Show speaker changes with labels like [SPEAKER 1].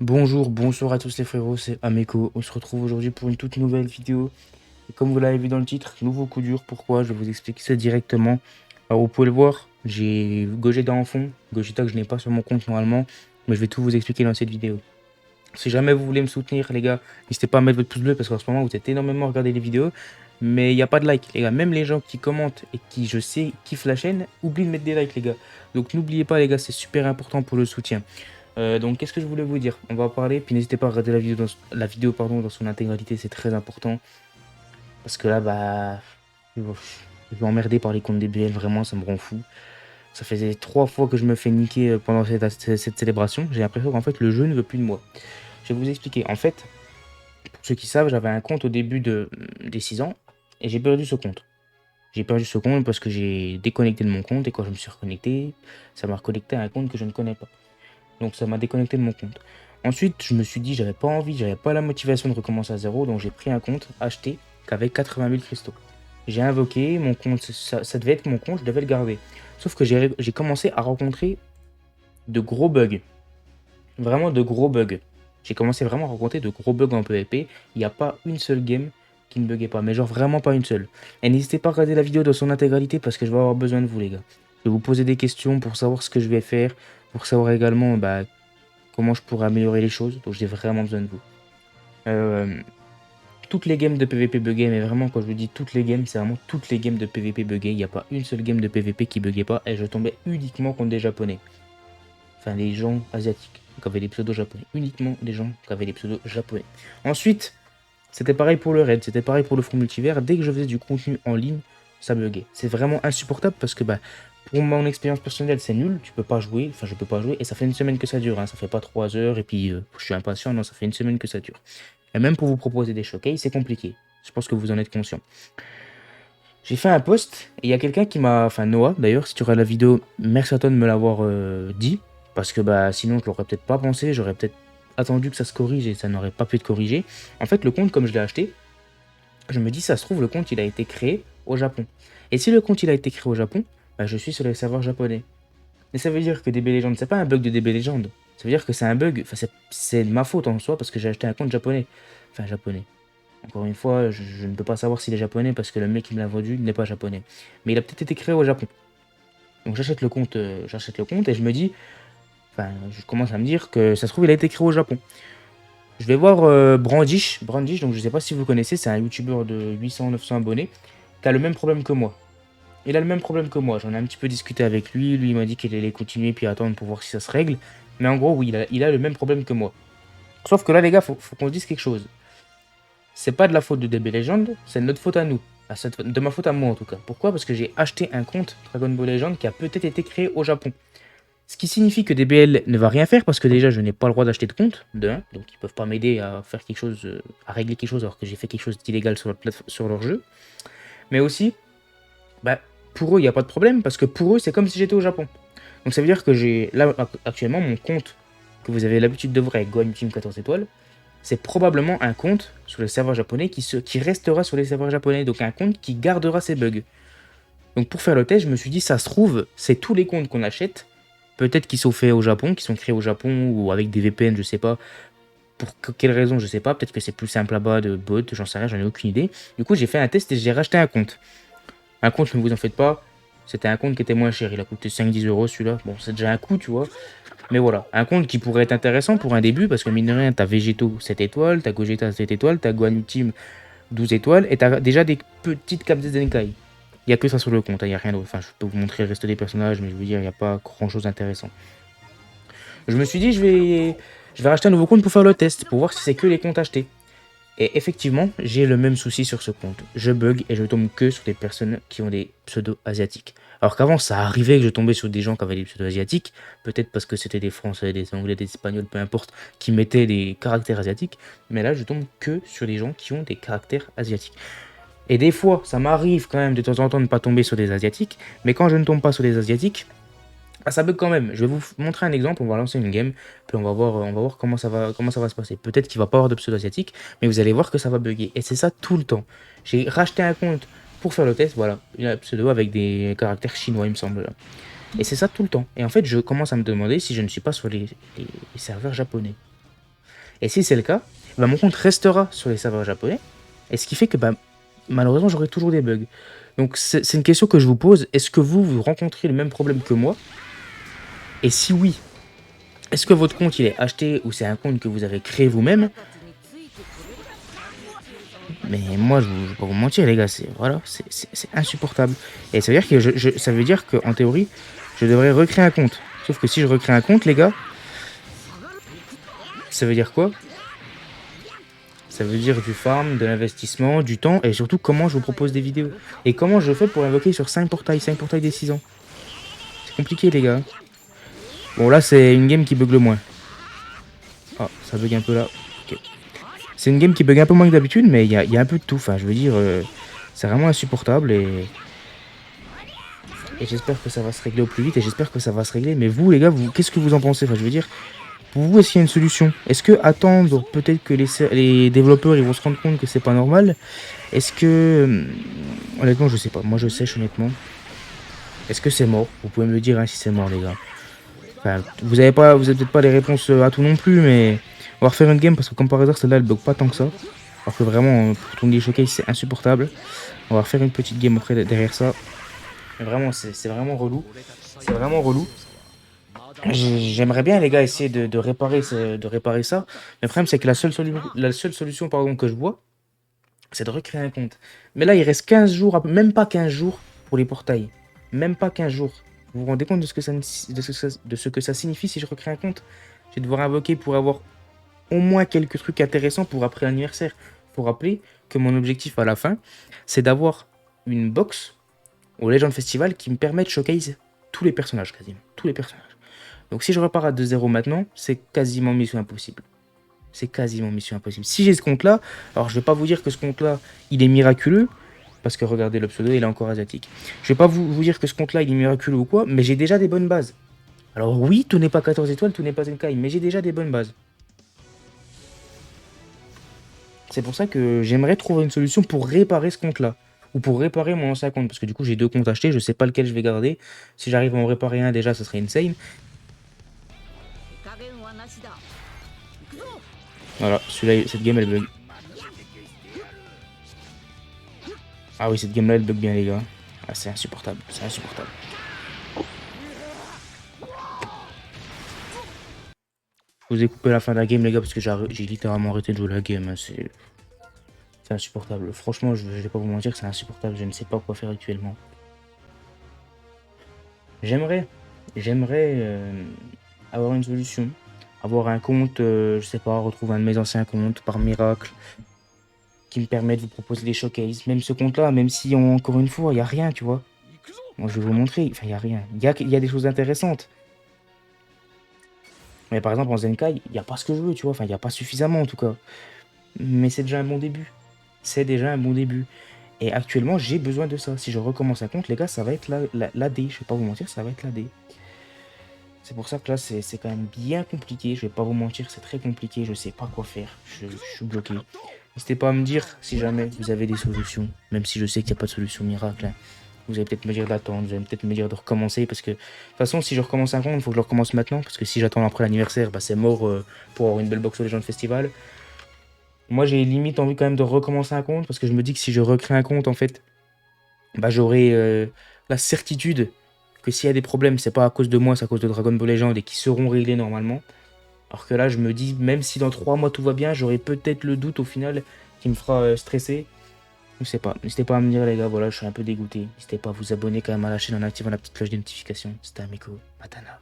[SPEAKER 1] Bonjour, bonsoir à tous les frérots, c'est Ameko. On se retrouve aujourd'hui pour une toute nouvelle vidéo. Et comme vous l'avez vu dans le titre, nouveau coup dur. Pourquoi? Je vais vous expliquer ça directement. Alors, vous pouvez le voir, j'ai Gogeta en fond. Gogeta que je n'ai pas sur mon compte normalement. Mais je vais tout vous expliquer dans cette vidéo. Si jamais vous voulez me soutenir, les gars, n'hésitez pas à mettre votre pouce bleu parce qu'en ce moment, vous êtes énormément à regarder les vidéos. Mais il n'y a pas de like, les gars. Même les gens qui commentent et qui, je sais, kiffent la chaîne, oublient de mettre des likes, les gars. Donc n'oubliez pas, les gars, c'est super important pour le soutien. Donc, qu'est-ce que je voulais vous dire? On va en parler, puis n'hésitez pas à regarder la vidéo pardon, dans son intégralité, c'est très important. Parce que là, bah, je vais emmerder par les comptes des BL, vraiment, ça me rend fou. Ça faisait 3 fois que je me fais niquer pendant cette célébration. J'ai l'impression qu'en fait, le jeu ne veut plus de moi. Je vais vous expliquer. En fait, pour ceux qui savent, j'avais un compte au début des 6 ans et j'ai perdu ce compte. J'ai perdu ce compte parce que j'ai déconnecté de mon compte et quand je me suis reconnecté, ça m'a reconnecté à un compte que je ne connais pas. Donc ça m'a déconnecté de mon compte. Ensuite, je me suis dit, j'avais pas envie, j'avais pas la motivation de recommencer à zéro, donc j'ai pris un compte acheté qu'avec 80 000 cristaux. J'ai invoqué mon compte, ça devait être mon compte, je devais le garder. Sauf que j'ai commencé à rencontrer de gros bugs. Vraiment de gros bugs. J'ai commencé vraiment à rencontrer de gros bugs en PvP. Il n'y a pas une seule game qui ne buguait pas, mais genre vraiment pas une seule. Et n'hésitez pas à regarder la vidéo dans son intégralité parce que je vais avoir besoin de vous, les gars. Je vais vous poser des questions pour savoir ce que je vais faire, pour savoir également comment je pourrais améliorer les choses. Donc j'ai vraiment besoin de vous. Euh, Toutes les games de PvP buggaient, mais vraiment quand je vous dis toutes les games, c'est vraiment toutes les games de PvP buggaient. Il n'y a pas une seule game de PvP qui buguait pas et je tombais uniquement contre des japonais. Enfin des gens asiatiques qui avaient des pseudos japonais. Uniquement des gens qui avaient des pseudos japonais. Ensuite, c'était pareil pour le raid, c'était pareil pour le front multivers. Dès que je faisais du contenu en ligne, ça buguait. C'est vraiment insupportable parce que pour mon expérience personnelle, c'est nul. Tu peux pas jouer, enfin je peux pas jouer et ça fait une semaine que ça dure. Hein. Ça fait pas 3 heures et puis je suis impatient. Non, ça fait une semaine que ça dure. Et même pour vous proposer des showcases, c'est compliqué. Je pense que vous en êtes conscient. J'ai fait un post et il y a quelqu'un qui m'a, enfin Noah d'ailleurs, si tu regardes la vidéo, merci à toi de me l'avoir dit parce que sinon je l'aurais peut-être pas pensé, j'aurais peut-être attendu que ça se corrige et ça n'aurait pas pu être corrigé. En fait, le compte comme je l'ai acheté, je me dis, ça se trouve, le compte, il a été créé au Japon. Et si le compte, il a été créé au Japon, je suis sur les serveurs japonais. Mais ça veut dire que DB Legend, c'est pas un bug de DB Legend. Ça veut dire que c'est un bug, enfin, c'est de ma faute en soi, parce que j'ai acheté un compte japonais. Enfin, japonais. Encore une fois, je ne peux pas savoir s'il est japonais, parce que le mec qui me l'a vendu n'est pas japonais. Mais il a peut-être été créé au Japon. Donc j'achète le compte, et je me dis, enfin, je commence à me dire que ça se trouve, il a été créé au Japon. Je vais voir Brandish, donc je sais pas si vous connaissez, c'est un youtubeur de 800-900 abonnés, qui a le même problème que moi. Il a le même problème que moi, j'en ai un petit peu discuté avec lui, lui il m'a dit qu'il allait continuer puis attendre pour voir si ça se règle. Mais en gros, oui, il a le même problème que moi. Sauf que là, les gars, faut qu'on se dise quelque chose. C'est pas de la faute de DB Legend, c'est de notre faute à nous. De ma faute à moi en tout cas. Pourquoi? Parce que j'ai acheté un compte Dragon Ball Legend qui a peut-être été créé au Japon. Ce qui signifie que DBL ne va rien faire parce que déjà je n'ai pas le droit d'acheter de compte, de 1, donc ils peuvent pas m'aider à faire quelque chose, à régler quelque chose alors que j'ai fait quelque chose d'illégal sur leur jeu. Mais aussi, bah, pour eux il n'y a pas de problème parce que pour eux c'est comme si j'étais au Japon. Donc ça veut dire que j'ai là actuellement mon compte que vous avez l'habitude de voir avec Gohan Team 14 étoiles, c'est probablement un compte sur les serveurs japonais qui restera sur les serveurs japonais, donc un compte qui gardera ses bugs. Donc pour faire le test, je me suis dit ça se trouve c'est tous les comptes qu'on achète. Peut-être qu'ils sont faits au Japon, qui sont créés au Japon ou avec des VPN, je sais pas. Pour quelle raison, je sais pas. Peut-être que c'est plus simple là-bas de bot, j'en sais rien, j'en ai aucune idée. Du coup, j'ai fait un test et j'ai racheté un compte. Un compte, ne vous en faites pas. C'était un compte qui était moins cher. Il a coûté 5-10 € celui-là. Bon, c'est déjà un coût, tu vois. Mais voilà, un compte qui pourrait être intéressant pour un début parce que mine de rien, t'as Végéto 7 étoiles, t'as Gogeta 7 étoiles, t'as Gohan Ultime 12 étoiles et t'as déjà des petites capes de Zenkai. Il n'y a que ça sur le compte, il n'y a rien d'autre. Enfin, je peux vous montrer le reste des personnages, mais je veux dire, il n'y a pas grand chose d'intéressant. Je me suis dit, je vais racheter un nouveau compte pour faire le test, pour voir si c'est que les comptes achetés. Et effectivement, j'ai le même souci sur ce compte. Je bug et je tombe que sur des personnes qui ont des pseudos asiatiques. Alors qu'avant, ça arrivait que je tombais sur des gens qui avaient des pseudos asiatiques, peut-être parce que c'était des Français, des Anglais, des Espagnols, peu importe, qui mettaient des caractères asiatiques. Mais là, je tombe que sur des gens qui ont des caractères asiatiques. Et des fois, ça m'arrive quand même de temps en temps de ne pas tomber sur des asiatiques, mais quand je ne tombe pas sur des asiatiques, ça bug quand même. Je vais vous montrer un exemple. On va lancer une game. Puis on va voir comment ça va se passer. Peut-être qu'il va pas avoir de pseudo asiatique, mais vous allez voir que ça va bugger. Et c'est ça tout le temps. J'ai racheté un compte pour faire le test. Voilà, un pseudo avec des caractères chinois, il me semble. Et c'est ça tout le temps. Et en fait, je commence à me demander si je ne suis pas sur les serveurs japonais. Et si c'est le cas, bah, mon compte restera sur les serveurs japonais. Et ce qui fait que bah, malheureusement, j'aurai toujours des bugs. Donc c'est une question que je vous pose. Est-ce que vous rencontrez le même problème que moi? Et si oui, est-ce que votre compte il est acheté ou c'est un compte que vous avez créé vous-même? Mais moi, je vais pas vous mentir, les gars, c'est voilà, c'est insupportable. Et ça veut dire que ça veut dire que en théorie, je devrais recréer un compte. Sauf que si je recrée un compte, les gars, ça veut dire quoi? Ça veut dire du farm, de l'investissement, du temps et surtout comment je vous propose des vidéos. Et comment je fais pour invoquer sur 5 portails des 6 ans. C'est compliqué, les gars. Bon, là, c'est une game qui bug le moins. Ah, ça bug un peu là. Ok. C'est une game qui bug un peu moins que d'habitude, mais il y a un peu de tout. Enfin, je veux dire, c'est vraiment insupportable et j'espère que ça va se régler au plus vite et j'espère que ça va se régler. Mais vous, les gars, qu'est-ce que vous en pensez? Enfin, je veux dire, pour vous, est-ce qu'il y a une solution? Est-ce que attendre, peut-être que les développeurs ils vont se rendre compte que c'est pas normal? Est-ce que... honnêtement, je sais pas. Moi, je sèche, honnêtement. Est-ce que c'est mort? Vous pouvez me le dire hein, si c'est mort, les gars. Enfin, vous avez peut-être pas les réponses à tout non plus, mais on va refaire une game parce que comme par hasard, celle-là, elle bug pas tant que ça. Alors que vraiment, pour tourner les showcase, c'est insupportable. On va refaire une petite game après derrière ça. Mais vraiment, c'est vraiment relou. C'est vraiment relou. J'aimerais bien, les gars, essayer de réparer, de réparer ça. Le problème, c'est que la seule solution pardon, que je vois, c'est de recréer un compte. Mais là, il reste 15 jours, même pas 15 jours pour les portails. Même pas 15 jours. Vous vous rendez compte de ce que ça signifie si je recrée un compte? Je vais devoir invoquer pour avoir au moins quelques trucs intéressants pour après l'anniversaire. Il faut rappeler que mon objectif à la fin, c'est d'avoir une box au Legend Festival qui me permet de showcase tous les personnages, quasiment. Tous les personnages. Donc si je repars à 2-0 maintenant, c'est quasiment mission impossible. C'est quasiment mission impossible. Si j'ai ce compte-là, alors je vais pas vous dire que ce compte-là, il est miraculeux, parce que regardez le pseudo, il est encore asiatique. Je vais pas vous dire que ce compte-là, il est miraculeux ou quoi, mais j'ai déjà des bonnes bases. Alors oui, tout n'est pas 14 étoiles, tout n'est pas une caille, mais j'ai déjà des bonnes bases. C'est pour ça que j'aimerais trouver une solution pour réparer ce compte-là. Ou pour réparer mon ancien compte. Parce que du coup, j'ai deux comptes achetés, je sais pas lequel je vais garder. Si j'arrive à en réparer un déjà, ça serait insane. Voilà, celui-là, cette game elle bug. Ah oui, cette game là elle bug bien les gars. Ah, c'est insupportable, c'est insupportable. Je vous ai coupé la fin de la game les gars parce que j'ai littéralement arrêté de jouer la game. Hein. C'est insupportable. Franchement, je vais pas vous mentir, c'est insupportable. Je ne sais pas quoi faire actuellement. J'aimerais avoir une solution. Avoir un compte, je sais pas, retrouver un de mes anciens comptes par miracle. Qui me permet de vous proposer des showcases. Même ce compte-là, même si encore une fois, il n'y a rien, tu vois. Moi, je vais vous montrer. Enfin, il n'y a rien. Il y a des choses intéressantes. Mais par exemple, en Zenkai, il n'y a pas ce que je veux, tu vois. Enfin, il n'y a pas suffisamment, en tout cas. Mais c'est déjà un bon début. C'est déjà un bon début. Et actuellement, j'ai besoin de ça. Si je recommence un compte, les gars, ça va être la D. Je vais pas vous mentir, ça va être la D. C'est pour ça que là, c'est quand même bien compliqué. Je vais pas vous mentir, c'est très compliqué. Je sais pas quoi faire. Je suis bloqué. N'hésitez pas à me dire si jamais vous avez des solutions. Même si je sais qu'il n'y a pas de solution miracle. Hein. Vous allez peut-être me dire d'attendre. Vous allez peut-être me dire de recommencer. Parce que de toute façon, si je recommence un compte, il faut que je le recommence maintenant. Parce que si j'attends après l'anniversaire, bah, c'est mort pour avoir une belle box au Legend Festival. Moi, j'ai limite envie quand même de recommencer un compte. Parce que je me dis que si je recrée un compte, en fait, bah, j'aurai la certitude que s'il y a des problèmes, c'est pas à cause de moi, c'est à cause de Dragon Ball Legend et qui seront réglés normalement. Alors que là, je me dis, même si dans 3 mois tout va bien, j'aurai peut-être le doute au final qui me fera stresser. Je sais pas. N'hésitez pas à me dire, les gars, voilà, je suis un peu dégoûté. N'hésitez pas à vous abonner quand même à la chaîne en activant la petite cloche de notification. C'était Ameko Matana.